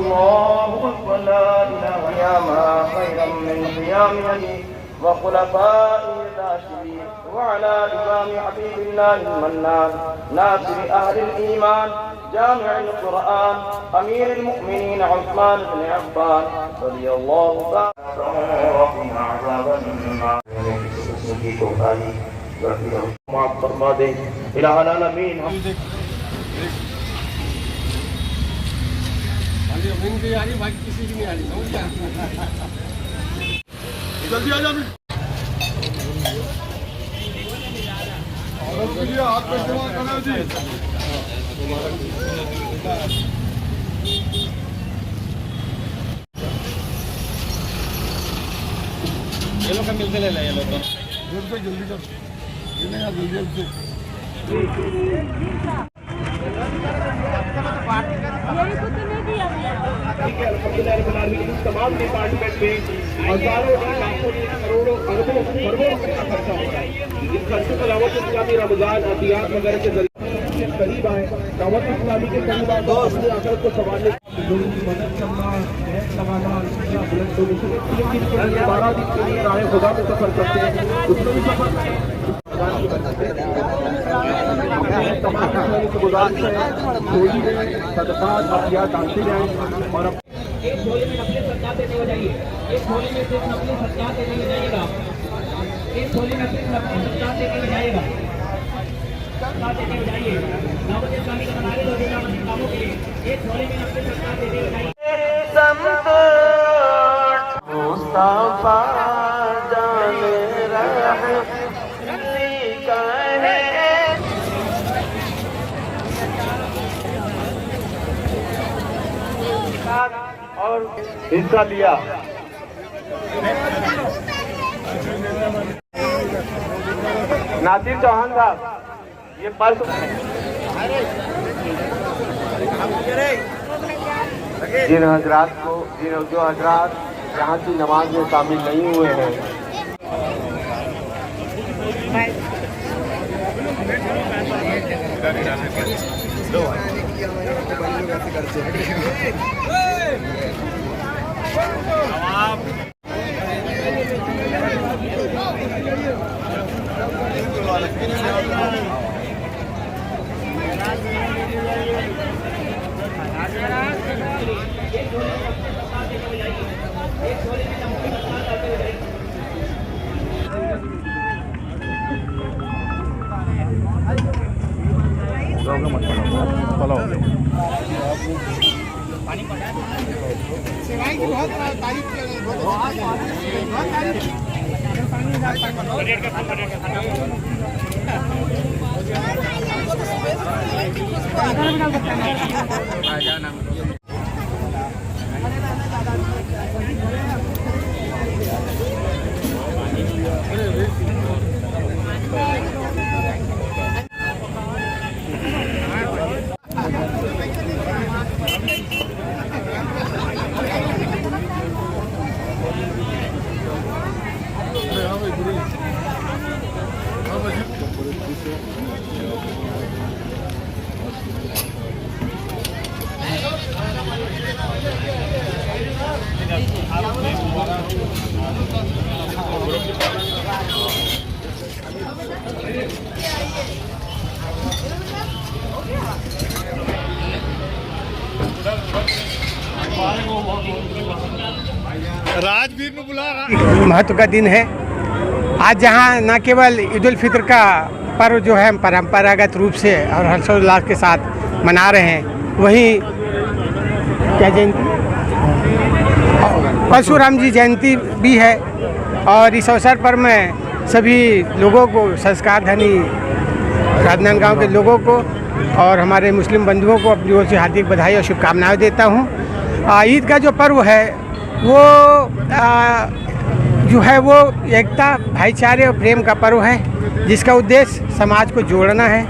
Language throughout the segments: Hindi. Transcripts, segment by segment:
अल्लाहु अकबर ला इलाहा इल्लल्लाह खैरम मिन क़ियामिही व खुलफाए राशिदीन व अला इमाम हबीबिल्लाह मन्नान नासिर अहलिल ईमान जामिउल कुरान अमीरुल मुमिनीन उस्मान इब्न अफ्फान रज़ियल्लाहु ताआला माफ फरमा दे इलाहुल आलमीन। जल्दी आ जा औरत के लिए हाथ पे जमा करना जी। ये लोग का मिलते ले ले ये लोग जल्दी कर जल्दी तमाम डिपार्टमेंट में हजारों लाखों करोड़ों अरबों रुपए का खर्चा होता है। इन खर्चों के अलावा इस्लामी रमजान अतियात वगैरह के जरिए करीब आए, दावत इस्लामी के करीब आए, अपने अकल को संभालने मदद करना, लगाना, ब्लड डोनेशन 12 दिन के लिए राह खुदा में सफर करते हैं, उसमें भी सफर गुजारिश है थोड़ी सदकात अतियात डालते जाएं और एक झोले में नफले सदका देने हो जाइए, एक झोले में सिर्फ नफले सदका देने हो जाइएगा, एक झोले में सिर्फ नफले सदका देने हो जाइएगा, सदका देने हो जाइए। दावत इस्लामी का नारे दो देना मस्जिद कामों के लिए एक झोले में नफले सदका देने हो जाइए। मुस्तफा जाने रहे और हिस्सा लिया। नासिर चौहान साहब ये पर्स जिन हजरात को जो हजरात यहाँ की नमाज में शामिल नहीं हुए हैं सेवाई की बहुत तारीफ की राजवीर ने बुला रहा। महत्व का दिन है आज, जहां न केवल ईद उल फितर का पर्व जो है परंपरागत रूप से और हर्षोल्लास के साथ मना रहे हैं, वहीं क्या जयंती परशुराम जी जयंती भी है। और इस अवसर पर मैं सभी लोगों को, संस्कार धनी राजनांदगांव के लोगों को और हमारे मुस्लिम बंधुओं को अपनी ओर से हार्दिक बधाई और शुभकामनाएं देता हूं। ईद का जो पर्व है वो जो है वो एकता, भाईचारे और प्रेम का पर्व है, जिसका उद्देश्य समाज को जोड़ना है,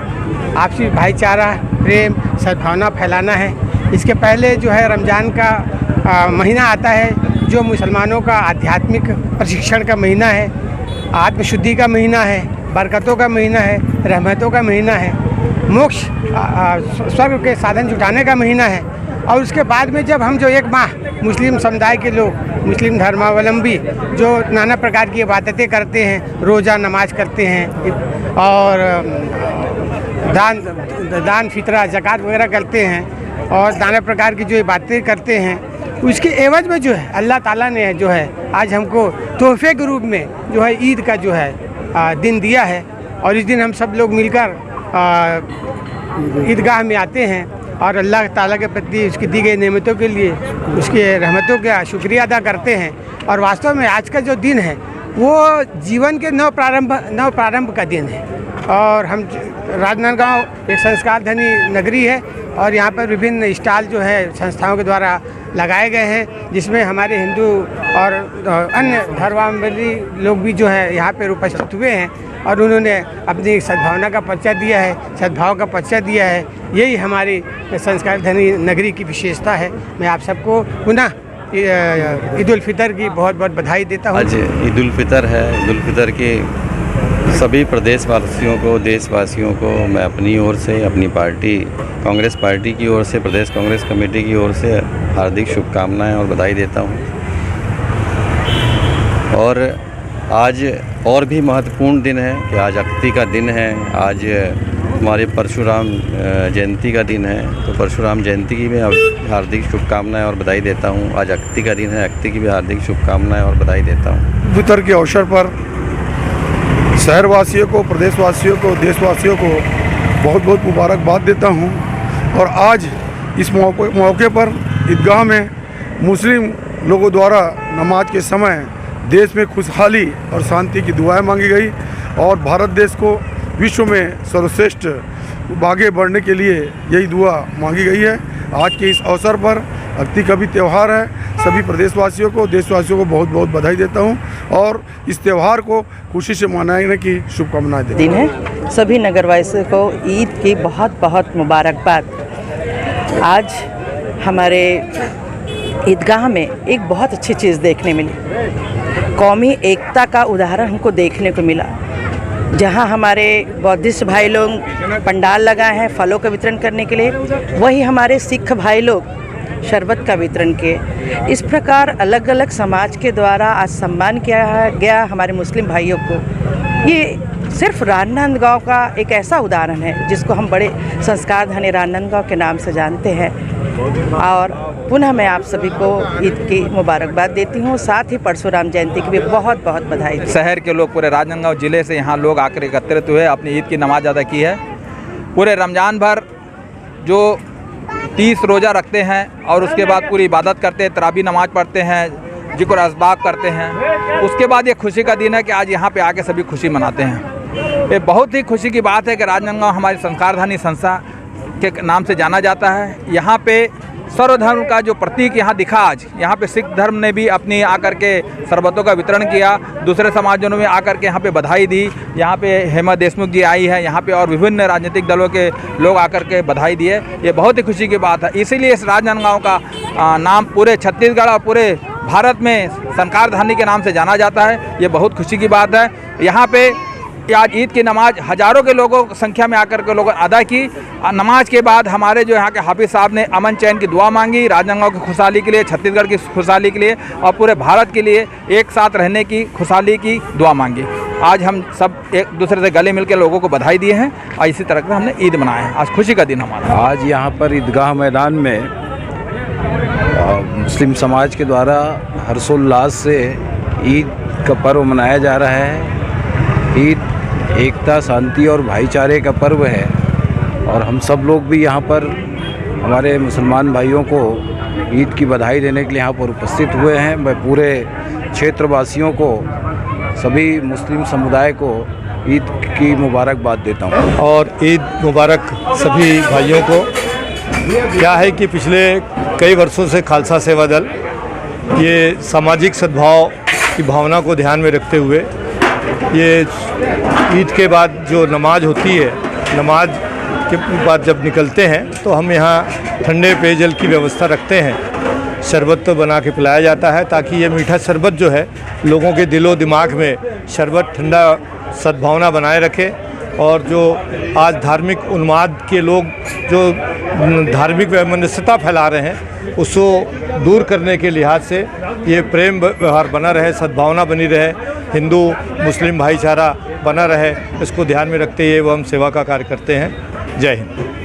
आपसी भाईचारा, प्रेम, सद्भावना फैलाना है। इसके पहले जो है रमज़ान का महीना आता है, जो मुसलमानों का आध्यात्मिक प्रशिक्षण का महीना है, आत्मशुद्धि का महीना है, बरकतों का महीना है, रहमतों का महीना है, मोक्ष स्वर्ग के साधन जुटाने का महीना है। और उसके बाद में जब हम जो एक माह मुस्लिम समुदाय के लोग, मुस्लिम धर्मावलंबी जो नाना प्रकार की इबादतें करते हैं, रोज़ा नमाज करते हैं और दान फितरा ज़कात वगैरह करते हैं और नाना प्रकार की जो इबादतें करते हैं, उसके एवज में जो है अल्लाह ताला ने जो है आज हमको तोहफे के रूप में जो है ईद का जो है दिन दिया है। और इस दिन हम सब लोग मिलकर ईदगाह में आते हैं और अल्लाह ताला के प्रति उसकी दी गई नेमतों के लिए उसके रहमतों का शुक्रिया अदा करते हैं। और वास्तव में आज का जो दिन है वो जीवन के नव प्रारंभ का दिन है। और हम राजनांदगांव एक संस्कार धनी नगरी है और यहाँ पर विभिन्न स्टॉल जो है संस्थाओं के द्वारा लगाए गए हैं, जिसमें हमारे हिंदू और अन्य धर्मावलंबी लोग भी जो है यहाँ पर उपस्थित हुए हैं और उन्होंने अपनी सद्भावना का परिचय दिया है, सद्भाव का परिचय दिया है। यही हमारी संस्कार धनी नगरी की विशेषता है। मैं आप सबको पुनः ईद उल फितर की बहुत बहुत बधाई देता हूँ। आज ईद उल फितर है। ईद उल फितर के सभी प्रदेशवासियों को, देशवासियों को मैं अपनी ओर से, अपनी पार्टी कांग्रेस पार्टी की ओर से, प्रदेश कांग्रेस कमेटी की ओर से हार्दिक शुभकामनाएं और बधाई देता हूं। और आज और भी महत्वपूर्ण दिन है कि आज अक्ति का दिन है। आज हमारे परशुराम जयंती का दिन है, तो परशुराम जयंती की भी हार्दिक शुभकामनाएं और बधाई देता हूं। आज अक्ति का दिन है, अक्ति की भी हार्दिक शुभकामनाएं और बधाई देता हूं। फितर के अवसर पर शहरवासियों को, प्रदेशवासियों को, देशवासियों को बहुत बहुत मुबारकबाद देता हूं। और आज इस मौके पर ईदगाह में मुस्लिम लोगों द्वारा नमाज के समय देश में खुशहाली और शांति की दुआएं मांगी गई और भारत देश को विश्व में सर्वश्रेष्ठ आगे बढ़ने के लिए यही दुआ मांगी गई है। आज के इस अवसर पर अक्ति का भी त्यौहार है। सभी प्रदेशवासियों को, देशवासियों को बहुत बहुत बधाई देता हूं और इस त्यौहार को खुशी से मनाने की शुभकामनाएं देता हूं। दिन है, सभी नगरवासियों को ईद की बहुत बहुत मुबारकबाद। आज हमारे ईदगाह में एक बहुत अच्छी चीज़ देखने मिली। कौमी एकता का उदाहरण हमको देखने को मिला, जहां हमारे बौद्धिस्ट भाई लोग पंडाल लगाए हैं फलों का वितरण करने के लिए, वही हमारे सिख भाई लोग शरबत का वितरण किए। इस प्रकार अलग अलग समाज के द्वारा आज सम्मान किया गया हमारे मुस्लिम भाइयों को। ये सिर्फ राजनांदगांव का एक ऐसा उदाहरण है जिसको हम बड़े संस्कार धनी राजनांदगांव के नाम से जानते हैं। और पुनः मैं आप सभी को ईद की मुबारकबाद देती हूँ, साथ ही परशुराम जयंती की भी बहुत बहुत बधाई। शहर के लोग, पूरे राजनांदगांव ज़िले से यहाँ लोग आकर एकत्रित हुए, अपनी ईद की नमाज अदा की है। पूरे रमज़ान भर जो 30 रोज़ा रखते हैं और उसके बाद पूरी इबादत करते हैं, तरावी नमाज पढ़ते हैं, जिक्र असबाब करते हैं। उसके बाद ये खुशी का दिन है कि आज यहाँ पे आके सभी खुशी मनाते हैं। ये बहुत ही खुशी की बात है कि राजनांदगांव हमारी संस्कारधानी संस्था के नाम से जाना जाता है। यहाँ पे सर्वधर्म का जो प्रतीक यहाँ दिखा आज, यहाँ पे सिख धर्म ने भी अपनी आकर के शरबतों का वितरण किया, दूसरे समाजों ने आकर के यहाँ पे बधाई दी। यहाँ पे हेमा देशमुख जी आई है, यहाँ पे और विभिन्न राजनीतिक दलों के लोग आकर के बधाई दिए। ये बहुत ही खुशी की बात है। इसीलिए इस राजनांदगांव का नाम पूरे छत्तीसगढ़ और पूरे भारत में संस्कारधानी के नाम से जाना जाता है। ये बहुत खुशी की बात है। यहाँ पे आज ईद की नमाज हज़ारों के लोगों संख्या में आकर के लोगों अदा की। नमाज के बाद हमारे जो यहाँ के हाफिज़ साहब ने अमन चैन की दुआ मांगी, राजनांदगांव की खुशहाली के लिए, छत्तीसगढ़ की खुशहाली के लिए और पूरे भारत के लिए एक साथ रहने की खुशहाली की दुआ मांगी। आज हम सब एक दूसरे से गले मिलकर लोगों को बधाई दिए हैं और इसी तरह से हमने ईद मनाया है। आज खुशी का दिन हमारा। आज यहाँ पर ईदगाह मैदान में मुस्लिम समाज के द्वारा हर्षोल्लास से ईद का पर्व मनाया जा रहा है। ईद एकता, शांति और भाईचारे का पर्व है और हम सब लोग भी यहाँ पर हमारे मुसलमान भाइयों को ईद की बधाई देने के लिए यहाँ पर उपस्थित हुए हैं। मैं पूरे क्षेत्रवासियों को, सभी मुस्लिम समुदाय को ईद की मुबारकबाद देता हूँ। और ईद मुबारक सभी भाइयों को। क्या है कि पिछले कई वर्षों से खालसा सेवा दल ये सामाजिक सद्भाव की भावना को ध्यान में रखते हुए ये ईद के बाद जो नमाज होती है, नमाज के बाद जब निकलते हैं तो हम यहाँ ठंडे पेयजल की व्यवस्था रखते हैं। शरबत तो बना के पिलाया जाता है ताकि ये मीठा शरबत जो है लोगों के दिलो दिमाग में शरबत ठंडा सद्भावना बनाए रखे और जो आज धार्मिक उन्माद के लोग जो धार्मिक वैमनस्यता फैला रहे हैं उसको दूर करने के लिहाज से ये प्रेम व्यवहार बना रहे, सद्भावना बनी रहे, हिंदू मुस्लिम भाईचारा बना रहे, इसको ध्यान में रखते हुए वो हम सेवा का कार्य करते हैं। जय हिंद।